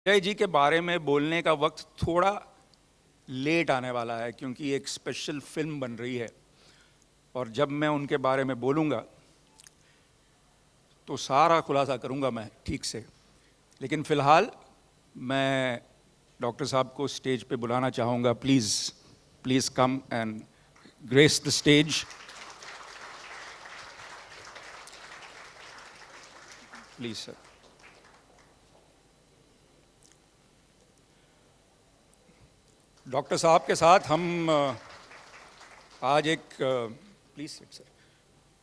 अजय जी के बारे में बोलने का वक्त थोड़ा लेट आने वाला है क्योंकि एक स्पेशल फिल्म बन रही है और जब मैं उनके बारे में बोलूँगा तो सारा खुलासा करूँगा मैं ठीक से। लेकिन फ़िलहाल मैं डॉक्टर साहब को स्टेज पे बुलाना चाहूँगा। Please please come and grace the stage. Please sir. Doctor साहब के साथ हम आज एक प्लीज़ सर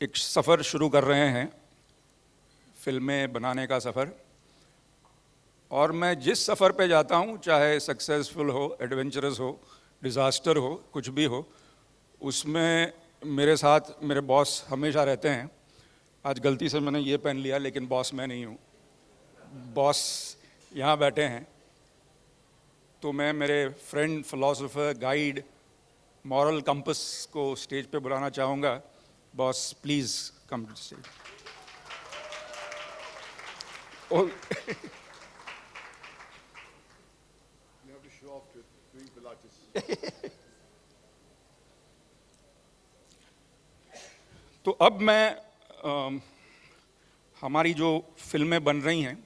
एक सफ़र शुरू कर रहे हैं, फिल्में बनाने का सफ़र। और मैं जिस सफ़र पे जाता हूँ, चाहे सक्सेसफुल हो, एडवेंचरस हो, डिज़ास्टर हो, कुछ भी हो, उसमें मेरे साथ मेरे बॉस हमेशा रहते हैं। आज गलती से मैंने ये पहन लिया, लेकिन बॉस मैं नहीं हूँ, बॉस यहाँ बैठे हैं। तो मैं मेरे friend, philosopher, guide, moral compass को स्टेज पे बुलाना चाहूँगा। Boss please come to stage. You have to show off to doing Pilates. तो अब मैं हमारी जो फिल्में बन रही हैं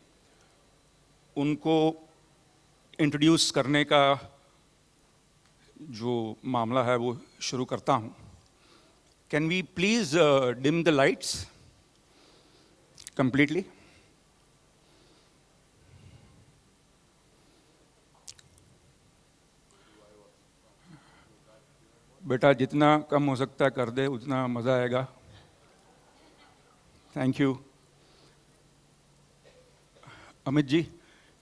उनको इंट्रोड्यूस करने का जो मामला है वो शुरू करता हूँ। Can we please dim the lights completely? बेटा जितना कम हो सकता है कर दे, उतना मज़ा आएगा। Thank you. Amit ji,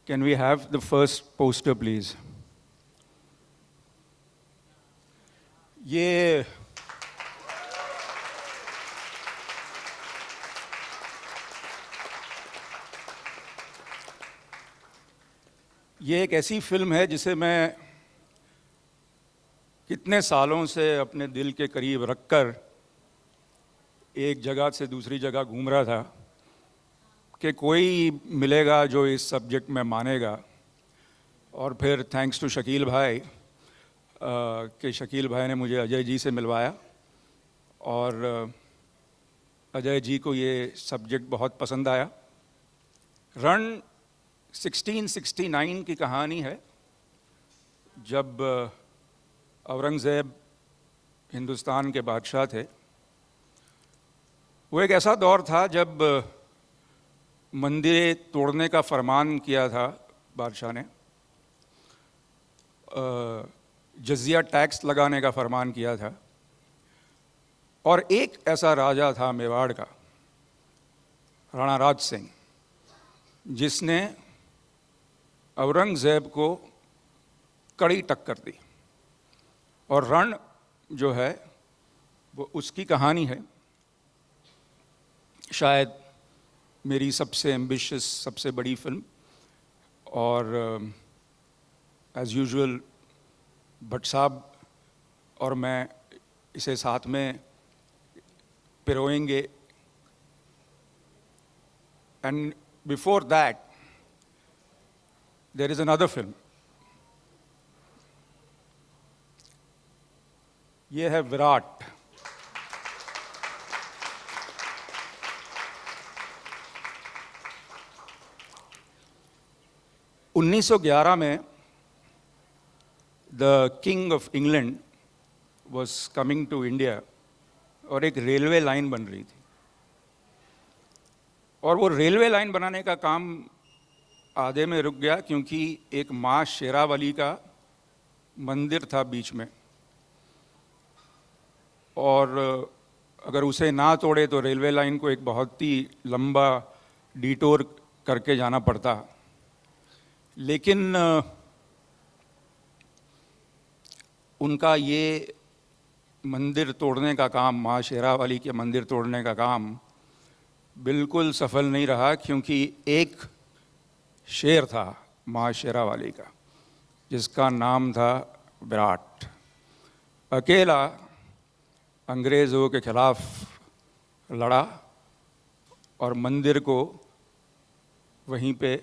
can we have the first poster please? ये एक ऐसी फिल्म है जिसे मैं कितने सालों से अपने दिल के करीब रखकर एक जगह से दूसरी जगह घूम रहा था कि कोई मिलेगा जो इस सब्जेक्ट में मानेगा। और फिर थैंक्स टू शकील भाई कि शकील भाई ने मुझे अजय जी से मिलवाया और अजय जी को ये सब्जेक्ट बहुत पसंद आया। रण 1669 की कहानी है, जब औरंगज़ेब हिंदुस्तान के बादशाह थे। वो एक ऐसा दौर था जब मंदिरें तोड़ने का फरमान किया था बादशाह ने, जजिया टैक्स लगाने का फरमान किया था। और एक ऐसा राजा था मेवाड़ का, राणा राज सिंह, जिसने औरंगज़ेब को कड़ी टक्कर दी। और रण जो है वो उसकी कहानी है। शायद मेरी सबसे एम्बिशियस, सबसे बड़ी फिल्म। और एज़ यूजुअल भट्ट साहब और मैं इसे साथ में पिरोएंगे। And before that there is another film. ये है विराट। उन्नीस 1911 में the king of England was coming to India और एक रेलवे लाइन बन रही थी। और वो रेलवे लाइन बनाने का काम आधे में रुक गया क्योंकि एक माँ शेरावाली का मंदिर था बीच में, और अगर उसे ना तोड़े तो रेलवे लाइन को एक बहुत ही लंबा डिटोर करके जाना पड़ता। लेकिन उनका ये मंदिर तोड़ने का काम, माँ शेरावाली के मंदिर तोड़ने का काम बिल्कुल सफल नहीं रहा, क्योंकि एक शेर था माँ शेरावाली का जिसका नाम था विराट। अकेला अंग्रेज़ों के खिलाफ लड़ा और मंदिर को वहीं पे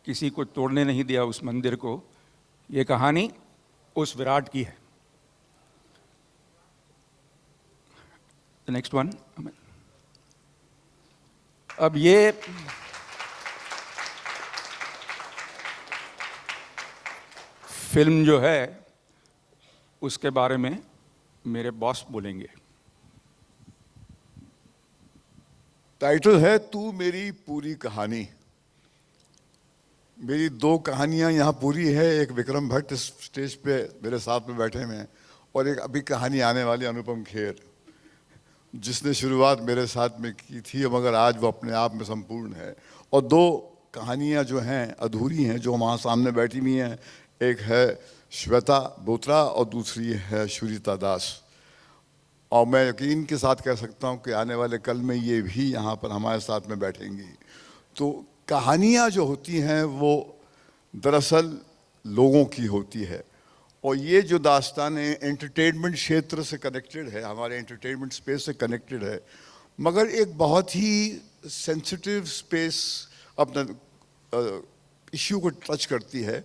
किसी को तोड़ने नहीं दिया उस मंदिर को, ये कहानी उस विराट की है। Next one. अब ये फिल्म जो है उसके बारे में मेरे बॉस बोलेंगे। टाइटल है तू मेरी पूरी कहानी। मेरी दो कहानियां यहाँ पूरी है। एक विक्रम भट्ट इस स्टेज पे मेरे साथ में बैठे हुए हैं, और एक अभी कहानी आने वाली अनुपम खेर, जिसने शुरुआत मेरे साथ में की थी, मगर आज वो अपने आप में संपूर्ण है। और दो कहानियां जो हैं अधूरी हैं, जो वहाँ सामने बैठी हुई हैं। एक है श्वेता बोत्रा और दूसरी है शुरिता दास। और मैं यकीन के साथ कह सकता हूँ कि आने वाले कल में ये भी यहाँ पर हमारे साथ में बैठेंगी। तो कहानियाँ जो होती हैं वो दरअसल लोगों की होती है, और ये जो दास्तानें एंटरटेनमेंट क्षेत्र से कनेक्टेड है, हमारे एंटरटेनमेंट स्पेस से कनेक्टेड है, मगर एक बहुत ही सेंसिटिव स्पेस अपना इश्यू को टच करती है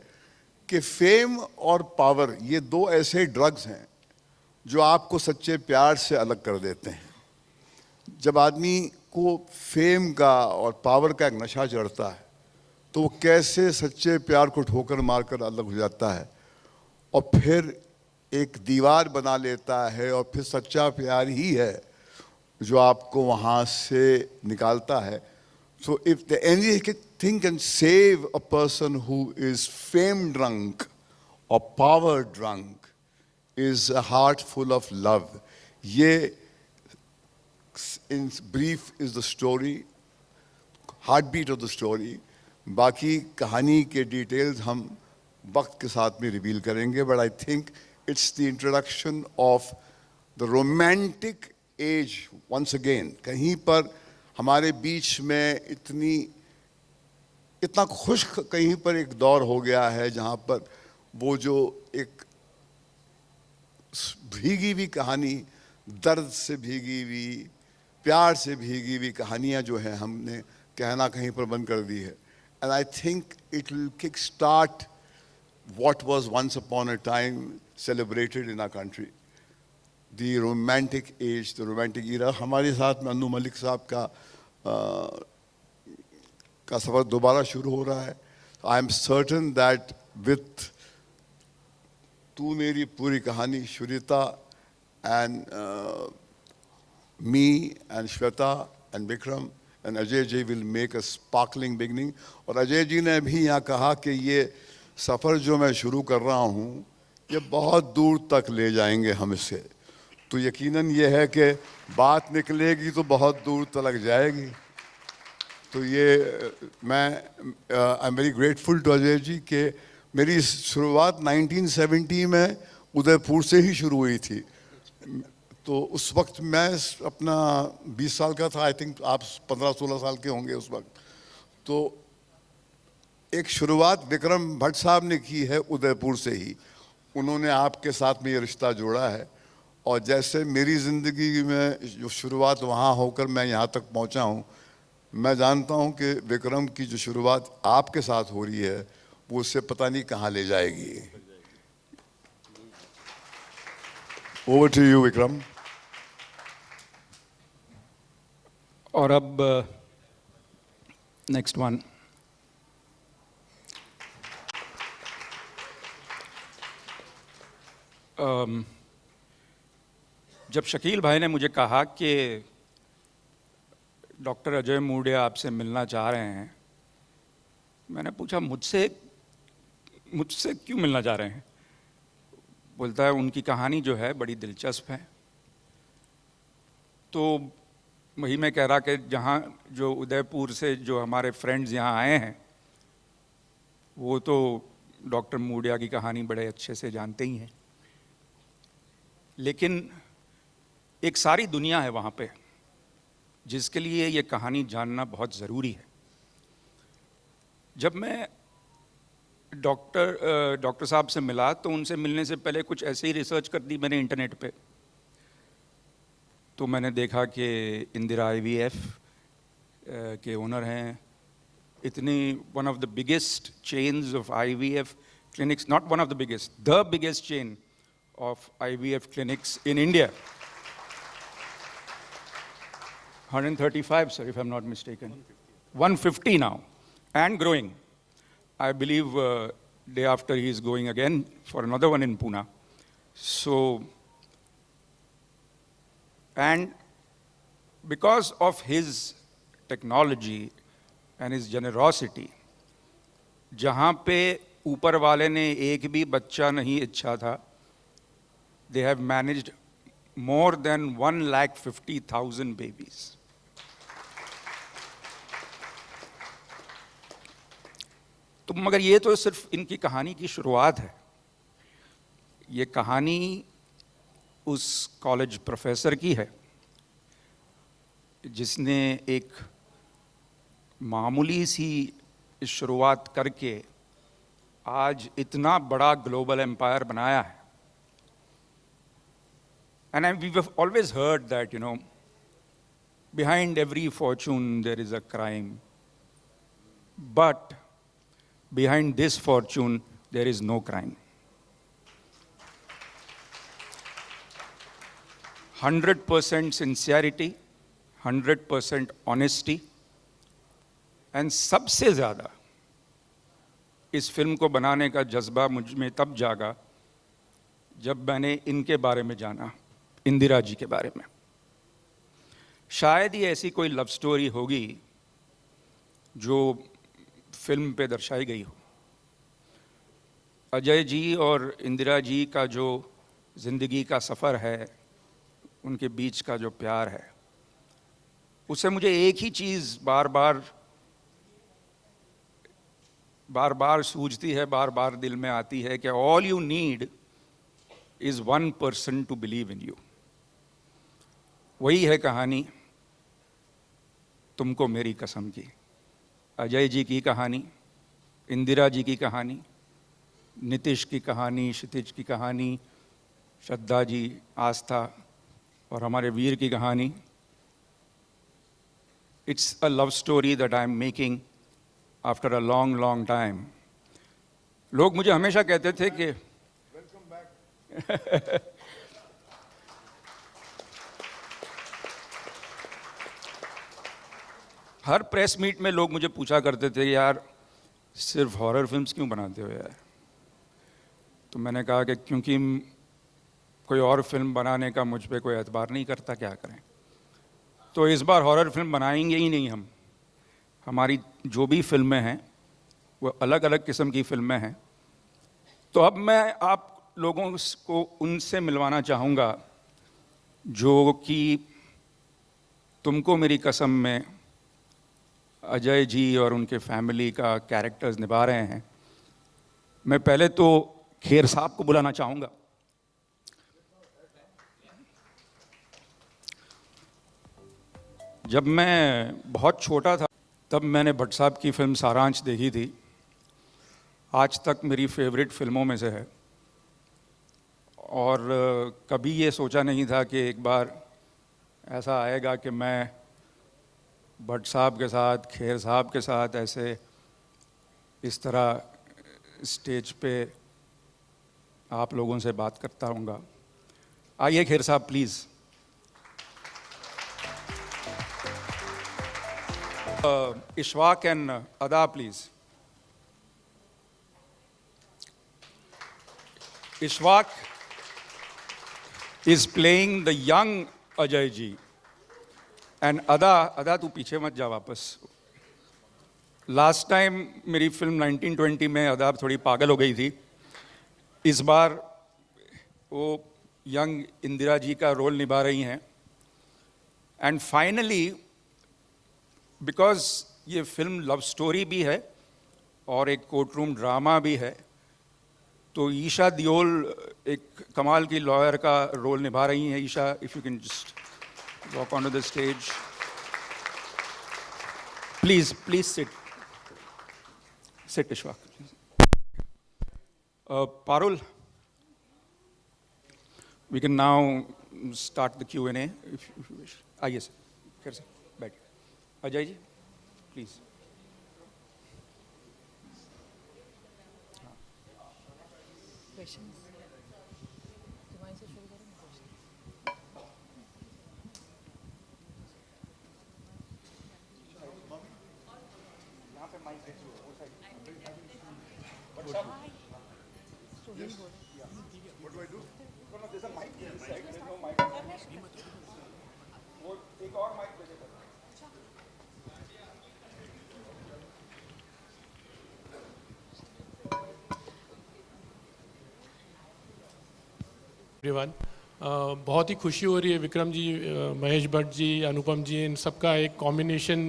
कि फेम और पावर, ये दो ऐसे ड्रग्स हैं जो आपको सच्चे प्यार से अलग कर देते हैं। जब आदमी को फेम का और पावर का एक नशा चढ़ता है तो वो कैसे सच्चे प्यार को ठोकर मारकर अलग हो जाता है, और फिर एक दीवार बना लेता है, और फिर सच्चा प्यार ही है जो आपको वहाँ से निकालता है। So if the anything can save a person who is fame drunk और power drunk is a heart full of love. ये in brief is the story, heartbeat of the story. बाकी कहानी के डिटेल्स हम वक्त के साथ में रिवील करेंगे, but I think it's the introduction of the romantic age once again. कहीं पर हमारे बीच में इतना खुश कहीं पर एक दौर हो गया है जहाँ पर वो जो एक भीगी हुई कहानी, दर्द से भीगी हुई, प्यार से भीगी हुई कहानियाँ जो है हमने कहना कहीं पर बंद कर दी है। And I think it will kick start what was once upon a time celebrated in our country, the romantic age, the romantic era. हमारे साथ में अन्नू मलिक साहब का सफ़र दोबारा शुरू हो रहा है। I am certain that with Tu Meri Poori Kahani, Shweta and me and Shweta and Vikram and Ajay ji will make a sparkling beginning. और अजय जी ने भी यहाँ कहा कि ये सफ़र जो मैं शुरू कर रहा हूँ ये बहुत दूर तक ले जाएंगे हम इसे। तो यकीनन ये है कि बात निकलेगी तो बहुत दूर तक जाएगी। तो ये मैं I am very grateful to Ajay ji के मेरी शुरुआत 1970 में उदयपुर से ही शुरू हुई थी। तो उस वक्त मैं अपना 20 साल का था, आई थिंक आप 15-16 साल के होंगे उस वक्त। तो एक शुरुआत विक्रम भट्ट साहब ने की है उदयपुर से ही, उन्होंने आपके साथ में ये रिश्ता जोड़ा है। और जैसे मेरी ज़िंदगी में जो शुरुआत वहाँ होकर मैं यहाँ तक पहुँचा हूँ, मैं जानता हूँ कि विक्रम की जो शुरुआत आपके साथ हो रही है वो उससे पता नहीं कहाँ ले जाएगी। Over to you Vikram. और अब नेक्स्ट वन। जब शकील भाई ने मुझे कहा कि डॉक्टर अजय मूडिया आपसे मिलना चाह रहे हैं, मैंने पूछा मुझसे क्यों मिलना चाह रहे हैं? बोलता है उनकी कहानी जो है बड़ी दिलचस्प है। तो वही मैं कह रहा कि जहाँ जो उदयपुर से जो हमारे फ्रेंड्स यहाँ आए हैं वो तो डॉक्टर मूडिया की कहानी बड़े अच्छे से जानते ही हैं, लेकिन एक सारी दुनिया है वहाँ पे जिसके लिए ये कहानी जानना बहुत ज़रूरी है। जब मैं डॉक्टर साहब से मिला तो उनसे मिलने से पहले कुछ ऐसे ही रिसर्च कर दी मैंने इंटरनेट पे। तो मैंने देखा कि इंदिरा IVF के ओनर हैं, इतनी one of the biggest chains of IVF clinics, not one of the biggest, the biggest chain of IVF clinics in India. 135, sir, if I'm not mistaken. 150 now, and growing. I believe day after he is going again for another one in Pune. So, and because of his technology and his generosity, जहाँ पे ऊपर वाले ने एक भी बच्चा नहीं इच्छा था, they have managed more than 150,000 babies. तो मगर ये तो सिर्फ इनकी कहानी की शुरुआत है. ये कहानी उस कॉलेज प्रोफेसर की है जिसने एक मामूली सी शुरुआत करके आज इतना बड़ा ग्लोबल एम्पायर बनाया है. And we've always heard that, you know, behind every fortune there is a crime. But behind this fortune there is no crime. 100% sincerity, 100% honesty, and सबसे ज़्यादा इस फिल्म को बनाने का जज्बा मुझ में तब जागा जब मैंने इनके बारे में जाना, इंदिरा जी के बारे में. शायद ही ऐसी कोई लव स्टोरी होगी जो फिल्म पे दर्शाई गई हो. अजय जी और इंदिरा जी का जो ज़िंदगी का सफ़र है, उनके बीच का जो प्यार है, उससे मुझे एक ही चीज़ बार बार सूझती है, बार बार दिल में आती है कि all you need is one person to believe in you. वही है कहानी तुमको मेरी कसम की. अजय जी की कहानी, इंदिरा जी की कहानी, नीतीश की कहानी, क्षितिज की कहानी, श्रद्धा जी, आस्था और हमारे वीर की कहानी. It's a love story that I am making after a long time. लोग मुझे हमेशा कहते थे कि वेलकम बैक. हर प्रेस मीट में लोग मुझे पूछा करते थे, यार सिर्फ हॉरर फिल्म्स क्यों बनाते हो यार. तो मैंने कहा कि क्योंकि कोई और फिल्म बनाने का मुझ पे कोई एतबार नहीं करता, क्या करें. तो इस बार हॉरर फिल्म बनाएंगे ही नहीं हम. हमारी जो भी फिल्में हैं वो अलग अलग किस्म की फिल्में हैं. तो अब मैं आप लोगों को उनसे मिलवाना चाहूँगा जो कि तुमको मेरी कसम में अजय जी और उनके फैमिली का कैरेक्टर्स निभा रहे हैं. मैं पहले तो खेर साहब को बुलाना चाहूँगा. जब मैं बहुत छोटा था तब मैंने भट्ट साहब की फिल्म सारांश देखी थी. आज तक मेरी फेवरेट फिल्मों में से है. और कभी ये सोचा नहीं था कि एक बार ऐसा आएगा कि मैं भट्ट साहब के साथ, खेर साहब के साथ ऐसे इस तरह स्टेज पे आप लोगों से बात करता रहूँगा. आइए खेर साहब प्लीज़. इशफाक एंड अदा please. Ishfaq is playing the young Ajay ji. And Ada तू पीछे मत जा वापस. लास्ट टाइम मेरी फिल्म 1920 में अदा थोड़ी पागल हो गई थी. इस बार वो यंग इंदिरा जी का रोल निभा रही हैं. एंड फाइनली बिकॉज ये फिल्म लव स्टोरी भी है और एक कोर्ट रूम ड्रामा भी है, तो ईशा दियोल एक कमाल की लॉयर का रोल निभा रही हैं. Isha, if you can just walk on to the stage please sit Ishfaq. Parul, we can now start the Q&A if you wish. आइए सर, खैर सर बैठिए. अजय जी प्लीज. questions? तुम्हारे से शुरू करें question? एवरीवन बहुत ही खुशी हो रही है विक्रम जी, महेश भट्ट जी, अनुपम जी, इन सबका एक combination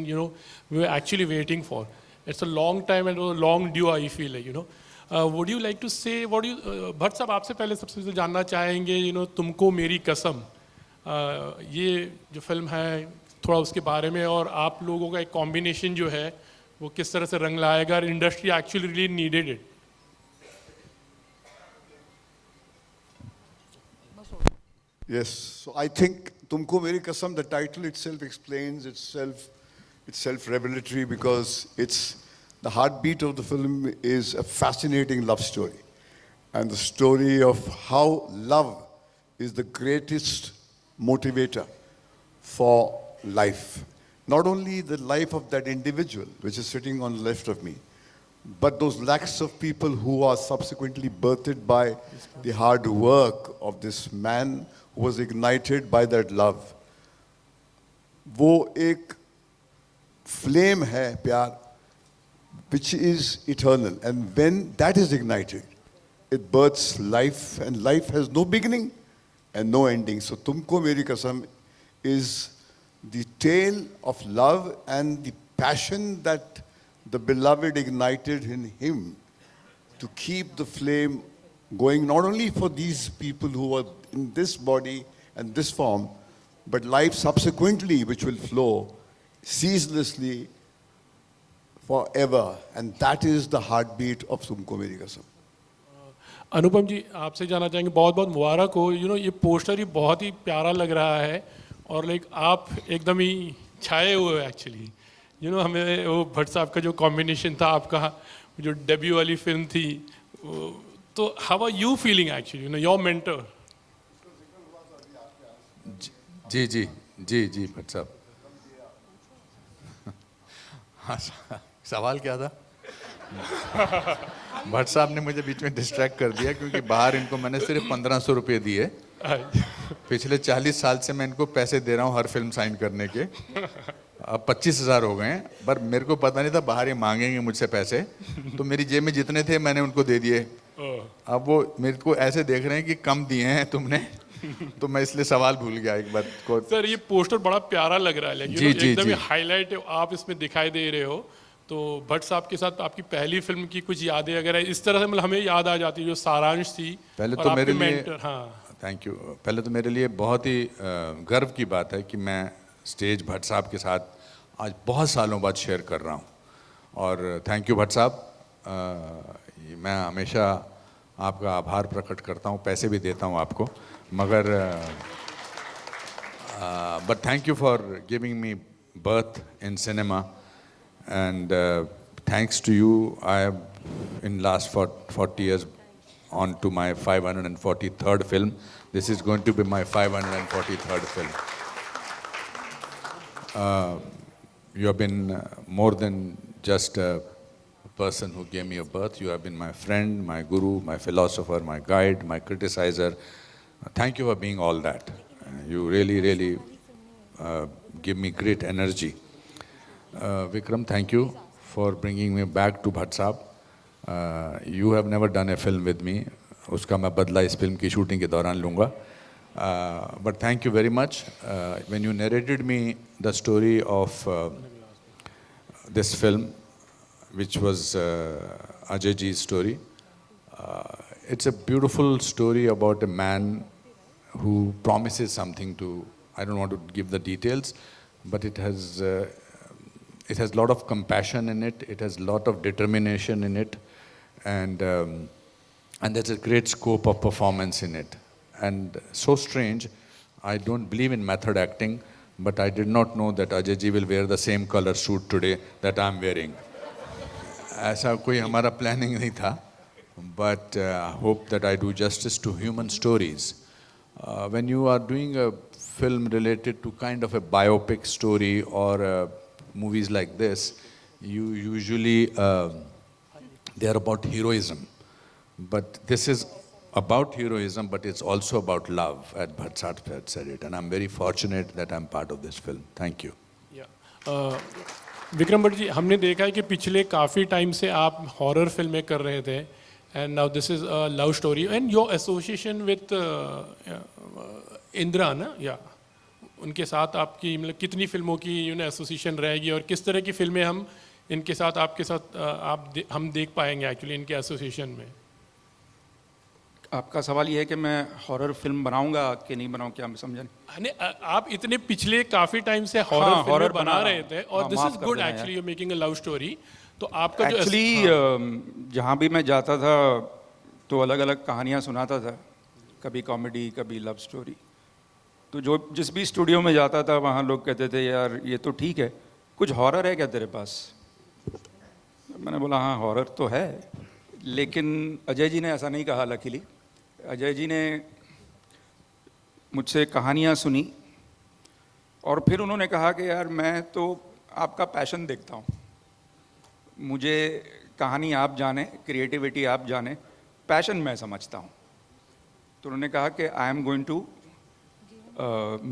we are actually waiting for. It's a long time and long due I feel would you like to say what you Bhatt साहब आपसे पहले सबसे पहले जानना चाहेंगे तुमको मेरी कसम, ये जो फिल्म है थोड़ा उसके बारे में, और आप लोगों का एक कॉम्बिनेशन जो है वो किस तरह से रंग लाएगा, और industry actually really needed it. Yes, so I think Tumko Meri Kasam, the title itself explains itself, it's self-revelatory because it's the heartbeat of the film is a fascinating love story. And the story of how love is the greatest motivator for life. Not only the life of that individual, which is sitting on the left of me, but those lakhs of people who are subsequently birthed by the hard work of this man who was ignited by that love. वो एक flame है प्यार, which is eternal, and when that is ignited, it births life, and life has no beginning and no ending. So तुमको मेरी कसम is the tale of love and the passion that the beloved ignited in him to keep the flame going, not only for these people who are in this body and this form, but life subsequently which will flow ceaselessly forever. And that is the heartbeat of Tumko Meri Kasam. अनुपम जी आपसे जानना चाहेंगे, बहुत बहुत मुबारक हो. ये poster ही बहुत ही प्यारा लग रहा है, और लाइक आप एकदम ही छाए हुए हो एक्चुअली. हमें वो भट्ट साहब का जो कॉम्बिनेशन था, आपका जो डेब्यू वाली फिल्म थी, तो how are you feeling actually your mentor? जी जी जी जी भट्ट साहब. हाँ, सवाल क्या था? भट्ट साहब ने मुझे बीच में डिस्ट्रैक्ट कर दिया, क्योंकि बाहर इनको मैंने सिर्फ 1500 रुपये दिए. पिछले 40 साल से मैं इनको पैसे दे रहा हूँ हर फिल्म साइन करने के. अब 25,000 हो गए हैं, पर मेरे को पता नहीं था बाहर ये मांगेंगे मुझसे पैसे, तो मेरी जेब में जितने थे मैंने उनको दे दिए. अब वो मेरे को ऐसे देख रहे हैं कि कम दिए हैं तुमने, तो मैं इसलिए सवाल भूल गया एक बात को. सर ये पोस्टर बड़ा प्यारा लग रहा है, जी, जी, एकदम जी. ही हाईलाइट आप इसमें दिखाई दे रहे हो. तो भट्ट साहब के साथ आपकी पहली फिल्म की कुछ यादें अगर इस तरह से, मतलब हमें याद आ जाती है जो सारांश थी. पहले और तो आपके मेरे लिए मेंटर, हाँ थैंक यू. पहले तो मेरे लिए बहुत ही गर्व की बात है कि मैं स्टेज भट्ट साहब के साथ आज बहुत सालों बाद शेयर कर रहा हूँ. और थैंक यू भट्ट साहब. मैं हमेशा आपका आभार प्रकट करता हूँ, पैसे भी देता हूँ आपको, मगर but thank you for giving me birth in cinema. And thanks to you, I have in last 40 years on to my 543rd film. This is going to be my 543rd film. You have been more than just a person who gave me a birth. You have been my friend, my guru, my philosopher, my guide, my criticizer. Thank you for being all that. You really, really give me great energy. Vikram, thank you for bringing me back to Bhatt Saab. You have never done a film with me. उसका मैं बदला इस film की shooting के दौरान लूँगा. But thank you very much. When you narrated me the story of this film, which was Ajay ji's story, it's a beautiful story about a man who promises something to, I don't want to give the details, but it has a lot of compassion in it. It has a lot of determination in it, and there's a great scope of performance in it. And so strange, I don't believe in method acting, but I did not know that Ajay ji will wear the same color suit today that I'm wearing. ऐसा कोई हमारा planning नहीं था, but hope that I do justice to human stories. When you are doing a film related to kind of a biopic story or movies like this, you usually they are about heroism. But this is about heroism, but it's also about love, as Bhatt Sahib said it. And I'm very fortunate that I'm part of this film. Thank you. Vikram Bhatt ji, हमने देखा है कि पिछले काफ़ी time से आप horror फिल्में कर रहे थे, and now this is a love story, and your association with Indira ना, या उनके साथ आपकी मतलब कितनी फिल्मों की एसोसिएशन रहेगी, और किस तरह की फिल्में हम इनके साथ आपके साथ हम देख पाएंगे एक्चुअली इनके एसोसिएशन में? आपका सवाल ये है कि मैं हॉरर फिल्म बनाऊंगा कि नहीं बनाऊं, क्या मैं समझा नहीं? नहीं, आप इतने पिछले काफी टाइम से हाँ, हॉरर horror फिल्में बना बना रहे थे, और हाँ, दिस माफ इज कर गुड देना एक्चुअली, यार। You making a love story. तो आपका जो एक्चुअली जहाँ भी मैं जाता था तो अलग अलग कहानियाँ सुनाता था, कभी कॉमेडी कभी लव स्टोरी. तो जो जिस भी स्टूडियो में जाता था वहाँ लोग कहते थे यार ये तो ठीक है, कुछ हॉरर है क्या तेरे पास? मैंने बोला हाँ हॉरर तो है, लेकिन अजय जी ने ऐसा नहीं कहा. लकीली अजय जी ने मुझसे कहानियाँ सुनी और फिर उन्होंने कहा कि यार मैं तो आपका पैशन देखता हूँ, मुझे कहानी आप जाने, क्रिएटिविटी आप जाने, पैशन मैं समझता हूँ. तो उन्होंने कहा कि I am going to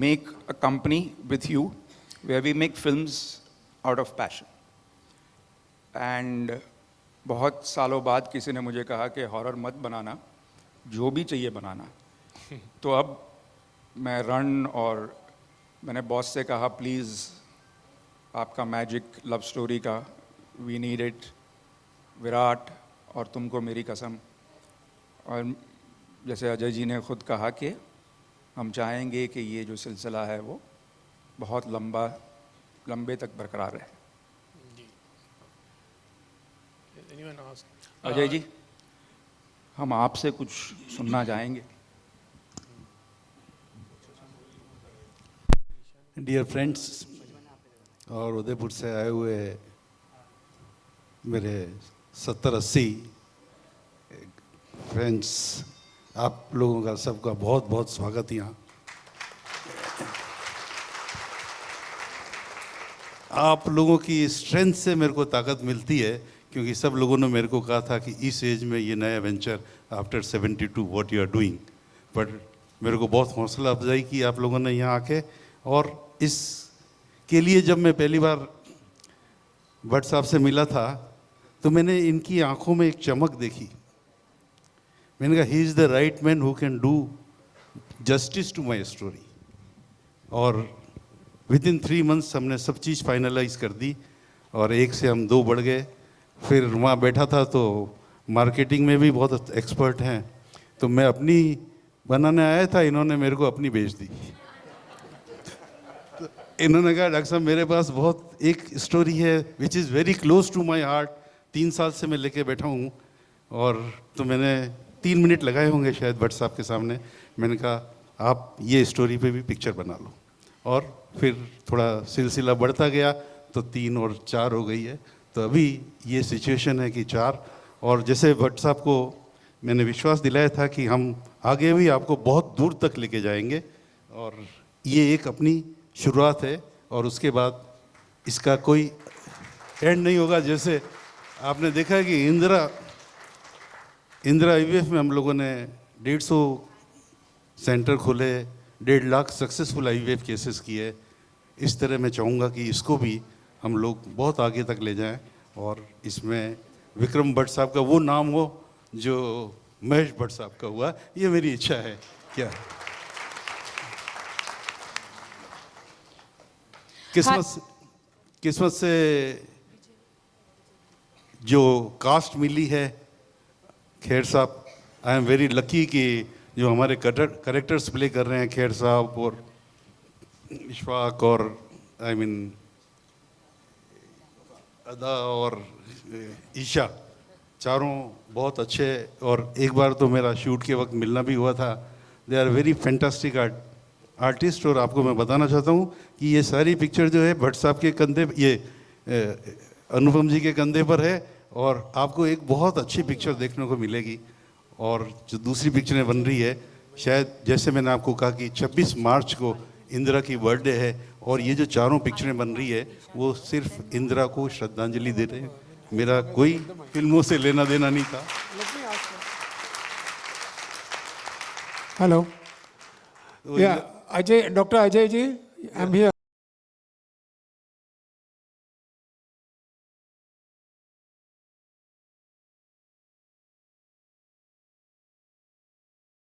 make a company with you where we make films out of passion. And बहुत सालों बाद किसी ने मुझे कहा कि हॉरर मत बनाना, जो भी चाहिए बनाना. तो अब मैं रन, और मैंने बॉस से कहा प्लीज़ आपका मैजिक लव स्टोरी का, वी नीड इट, विराट और तुमको मेरी कसम. और जैसे अजय जी ने खुद कहा कि हम चाहेंगे कि ये जो सिलसिला है वो बहुत लंबे तक बरकरार रहे. अजय जी, हम आपसे कुछ सुनना चाहेंगे. डियर फ्रेंड्स, और उदयपुर से आए हुए मेरे 70-80 फ्रेंड्स, आप लोगों का सबका बहुत बहुत स्वागत यहाँ. आप लोगों की स्ट्रेंथ से मेरे को ताकत मिलती है, क्योंकि सब लोगों ने मेरे को कहा था कि इस एज में ये नया venture after 72 what you are doing. But मेरे को बहुत हौसला अफजाई की आप लोगों ने यहाँ आके. और इसके लिए जब मैं पहली बार भट्ट साहब से मिला था तो मैंने इनकी आंखों में एक चमक देखी. मैंने कहा he is the right man who can do justice to my story. और विद इन 3 months हमने सब चीज़ फाइनलाइज कर दी, और 1 से हम 2 बढ़ गए. फिर वहाँ बैठा था तो मार्केटिंग में भी बहुत एक्सपर्ट हैं, तो मैं अपनी बनाने आया था, इन्होंने मेरे को अपनी बेच दी. तो इन्होंने कहा डॉक्टर साहब मेरे पास बहुत एक स्टोरी है which is very close to my heart, 3 साल से मैं लेके बैठा हूँ. और तो मैंने 3 मिनट लगाए होंगे शायद भट्ट साहब के सामने. मैंने कहा आप ये स्टोरी पे भी पिक्चर बना लो. और फिर थोड़ा सिलसिला बढ़ता गया तो 3 और 4 हो गई है. तो अभी ये सिचुएशन है कि 4. और जैसे भट्ट साहब को मैंने विश्वास दिलाया था कि हम आगे भी आपको बहुत दूर तक लेके जाएंगे, और ये एक अपनी शुरुआत है, और उसके बाद इसका कोई एंड नहीं होगा. जैसे आपने देखा है कि इंदिरा IVF में हम लोगों ने 150 सेंटर खोले, 1.5 लाख सक्सेसफुल IVF केसेस किए. इस तरह मैं चाहूँगा कि इसको भी हम लोग बहुत आगे तक ले जाएं, और इसमें विक्रम भट्ट साहब का वो नाम हो जो महेश भट्ट साहब का हुआ. ये मेरी इच्छा है. क्या किस्मत से जो कास्ट मिली है, खेर साहब, आई एम वेरी लकी कि जो हमारे करेक्टर्स प्ले कर रहे हैं, खेर साहब और इशफाक और आई मीन अदा और ईशा, चारों बहुत अच्छे. और एक बार तो मेरा शूट के वक्त मिलना भी हुआ था. They are very fantastic artist. और आपको मैं बताना चाहता हूँ कि ये सारी पिक्चर जो है भट्ट साहब के कंधे, ये अनुपम जी के कंधे पर है, और आपको एक बहुत अच्छी पिक्चर देखने को मिलेगी। और जो दूसरी पिक्चरें बन रही है, शायद जैसे मैंने आपको कहा कि 26 मार्च को इंदिरा की बर्थडे है, और ये जो चारों पिक्चरें बन रही है वो सिर्फ इंदिरा को श्रद्धांजलि दे रहे हैं। मेरा कोई फिल्मों से लेना देना नहीं था। Hello. तो Yeah, Ajay, Dr. Ajay ji, I'm here.